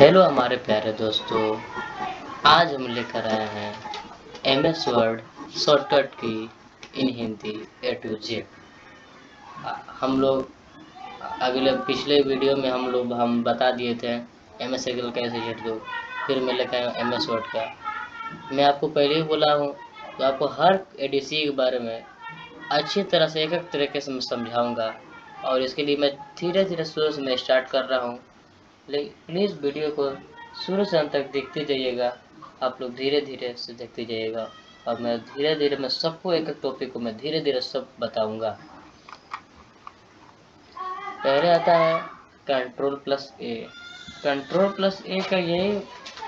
Hello हमारे प्यारे दोस्तों। आज हम लेकर आए हैं MS वर्ड शॉर्टकट की इन हिंदी A to Z। हम लोग अगले पिछले वीडियो में हम बता दिए थे MS एक्सेल कैसे सेट दो। फिर मैं लेकर आया MS वर्ड का। मैं आपको पहले ही बोला हूँ तो आपको हर ADC के बारे में अच्छी तरह से एक एक तरीके से मैं समझाऊंगा। और इसके लिए मैं धीरे धीरे शुरू से मैं स्टार्ट कर रहा हूँ। प्लीज़ वीडियो को शुरू से अंत तक देखते जाइएगा। आप लोग धीरे धीरे से देखते जाइएगा और मैं धीरे धीरे मैं सबको एक एक टॉपिक को मैं धीरे धीरे सब बताऊंगा। पहले आता है Ctrl+A। Ctrl+A का यही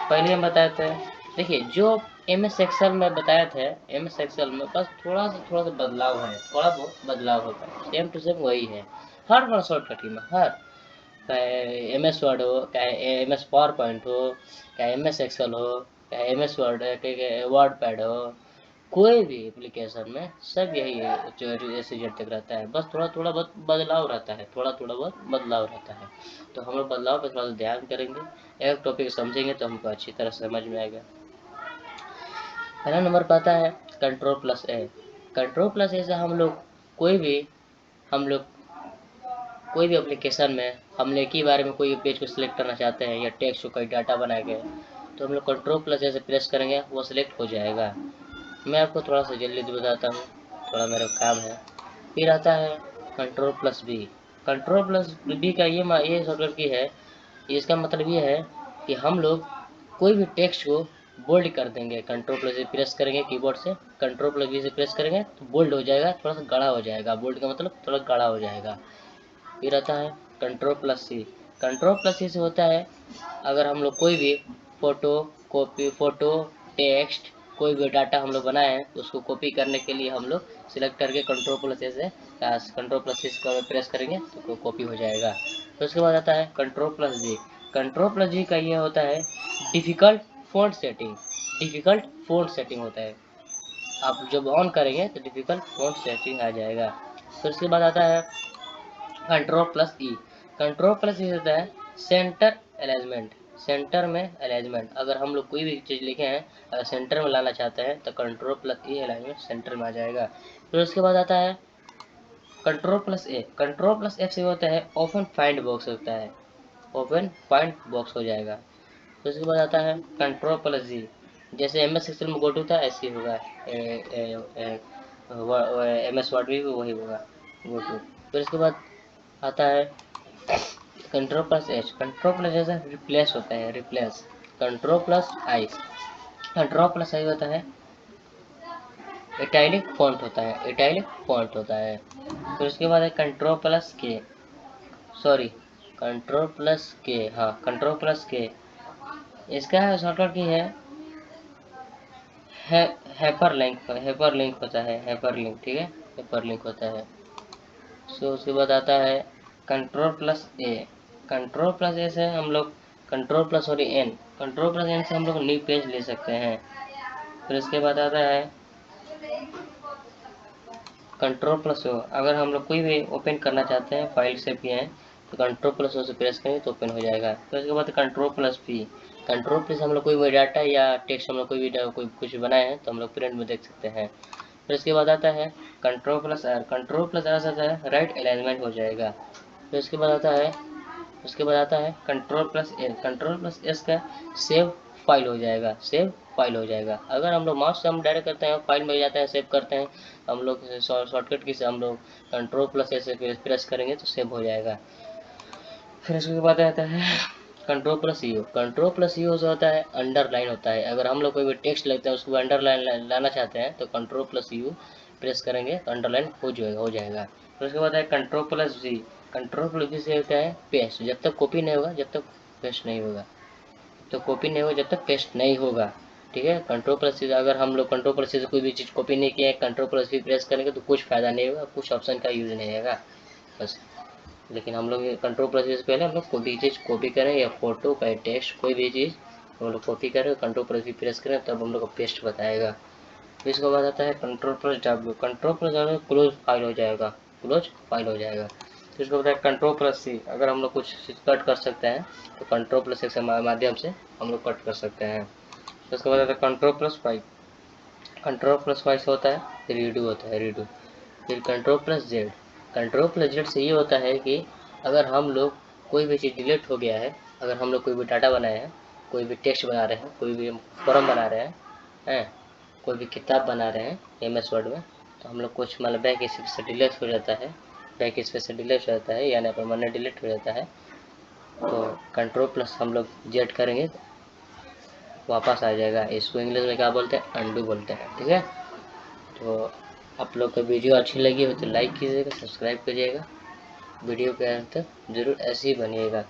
पहले हम बताए थे। देखिए जो MS एक्सेल में बताए थे, MS एक्सेल में बस थोड़ा सा बदलाव है, थोड़ा बहुत बदलाव होगा, सेम टू सेम वही है हर शॉर्टकट में। हर चाहे MS वर्ड हो, चाहे MS पावर पॉइंट हो, चाहे MS एक्सेल हो, चाहे MS वर्ड वर्ड पैड हो, कोई भी एप्लीकेशन में सब यही है जो ऐसे जेड तक रहता है। बस थोड़ा थोड़ा बहुत बदलाव रहता है, थोड़ा थोड़ा बहुत बदलाव रहता है। तो हम लोग बदलाव पर थोड़ा सा ध्यान करेंगे, एक टॉपिक समझेंगे तो हमको अच्छी तरह समझ में आएगा। पहला नंबर पर आता है Ctrl+A। Ctrl+A से हम लोग कोई भी एप्लीकेशन में हम एक ही बारे में कोई पेज को सिलेक्ट करना चाहते हैं या टेक्स्ट को कोई डाटा बनाए गए तो हम लोग Ctrl+A से प्रेस करेंगे, वो सिलेक्ट हो जाएगा। मैं आपको थोड़ा सा जल्दी बताता हूँ, थोड़ा मेरा काम है। फिर आता है Ctrl+B। Ctrl+B का ये शॉर्टकट की है। इसका मतलब ये है कि हम लोग कोई भी टेक्स्ट को बोल्ड कर देंगे। Ctrl+B प्रेस करेंगे कीबोर्ड से, Ctrl+B से प्रेस करेंगे तो बोल्ड हो जाएगा, थोड़ा सा गाढ़ा हो जाएगा। बोल्ड का मतलब थोड़ा गाढ़ा हो जाएगा। फिर आता है Ctrl+C। Ctrl+C से होता है अगर हम लोग कोई भी फोटो टेक्स्ट कोई भी डाटा हम लोग बनाए हैं तो उसको कॉपी करने के लिए हम लोग सिलेक्ट करके Ctrl+C से प्रेस करेंगे तो कॉपी हो जाएगा। तो उसके बाद आता है Ctrl+G। Ctrl+G का ये होता है difficult font setting. Difficult font setting होता है, आप जब ऑन करेंगे तो डिफ़िकल्ट फ़ॉन्ट सेटिंग आ जाएगा। फिर उसके बाद आता है Ctrl+E। Ctrl+E होता है सेंटर अलाइनमेंट। सेंटर में अलाइनमेंट, अगर हम लोग कोई भी चीज़ लिखे हैं अगर सेंटर में लाना चाहते हैं तो Ctrl+E अलाइनमेंट सेंटर में आ जाएगा। फिर उसके बाद आता है Ctrl+A। Ctrl+F से होता है ओपन फाइंड बॉक्स होता है, ओपन फाइंड बॉक्स हो जाएगा। फिर उसके बाद आता है Ctrl+G। जैसे MS एक्सेल में गो टू था ऐसे ही होगा, MS वर्ड भी वही होगा, गो टू। फिर उसके बाद आता है Ctrl+H। Ctrl+H से रिप्लेस होता है, रिप्लेस। Ctrl+I। Ctrl+I होता है इटैलिक फॉन्ट होता है, इटैलिक फॉन्ट होता है। फिर उसके बाद है Ctrl+K, सॉरी Ctrl+K, हाँ Ctrl+K। इसका शॉर्टकट की है हाइपरलिंक, हाइपरलिंक होता है, हाइपरलिंक, ठीक है, हाइपरलिंक होता है। सो उसके बाद आता है Ctrl+A। Ctrl+A से हम लोग Ctrl+N, Ctrl+N से हम लोग न्यू पेज ले सकते हैं। फिर इसके बाद आता है Ctrl+O। अगर हम लोग कोई भी ओपन करना चाहते हैं, फाइल से भी हैं तो Ctrl+O से प्रेस करें तो ओपन हो जाएगा। फिर उसके बाद Ctrl+P। Ctrl+P से हम लोग कोई भी डाटा या टेक्स्ट हम लोग कोई कुछ बनाए हैं तो हम लोग प्रिंट में देख सकते हैं। फिर उसके बाद आता है Ctrl+R। Ctrl+R से आता है राइट अलाइनमेंट हो जाएगा। फिर उसके बाद आता है Ctrl+L। Ctrl+S का सेव फाइल हो जाएगा, सेव फाइल हो जाएगा। अगर हम लोग माउस से हम डायरेक्ट करते हैं फाइल में जाते हैं सेव करते हैं, हम लोग शॉर्टकट की से हम लोग Ctrl+S से प्रेस करेंगे तो सेव हो जाएगा। फिर उसके बाद आता है Ctrl+U। Ctrl+U से होता है अंडरलाइन होता है। अगर हम लोग कोई भी टेक्स्ट लिखते हैं उसको अंडरलाइन लाना चाहते हैं तो Ctrl+U प्रेस करेंगे तो अंडरलाइन हो जाएगा। फिर उसके बाद है Ctrl+V। Ctrl+V से होता है पेस्ट। जब तक कॉपी नहीं होगा जब तक पेस्ट नहीं होगा, तो कॉपी नहीं होगा जब तक पेस्ट नहीं होगा, ठीक है। Ctrl+C अगर हम लोग Ctrl+C से कोई भी चीज़ कॉपी नहीं किए, Ctrl+V प्रेस करेंगे तो कुछ फ़ायदा नहीं होगा, कुछ ऑप्शन का यूज़ नहीं होगा बस। लेकिन हम लोग Ctrl+V से पहले हम लोग कोई भी चीज़ कॉपी करें या फोटो का टेक्स्ट कोई भी चीज़ हम लोग कॉपी करें, Ctrl+V प्रेस करें तब हम लोग को पेस्ट बताएगा। फिर इसके बाद आता है Ctrl+W। Ctrl+W क्लोज फाइल हो जाएगा, क्लोज फाइल हो जाएगा। तो इसको बताया कंट्रोल प्लस सी। अगर हम लोग कुछ कट कर सकते हैं तो कंट्रोल प्लस एक्स के माध्यम से हम लोग कट कर सकते हैं। तो इसको बताया control plus Y. Control plus Y से होता है रीडू, होता है रीडू। फिर control plus Z. Control plus Z से ये होता है कि अगर हम लोग कोई भी चीज़ डिलीट हो गया है, अगर हम लोग कोई भी डाटा बनाए हैं, कोई भी टेक्स्ट बना रहे हैं, कोई भी फॉर्म बना रहे हैं, कोई भी किताब बना रहे हैं MS वर्ड में, तो हम लोग कुछ मतलब बैक स्पेस से डिलीट हो जाता है, बैक स्पेस से डिलीट हो जाता है, यानी परमानेंट डिलीट हो जाता है, तो कंट्रोल प्लस हम लोग जेड करेंगे वापस आ जाएगा। इसको इंग्लिश में क्या बोलते हैं, अंडू बोलते हैं। ठीक है, तो आप लोग को वीडियो अच्छी लगी हो तो लाइक कीजिएगा, सब्सक्राइब करिएगा, वीडियो के अंत तक जरूर ऐसे ही बनिएगा।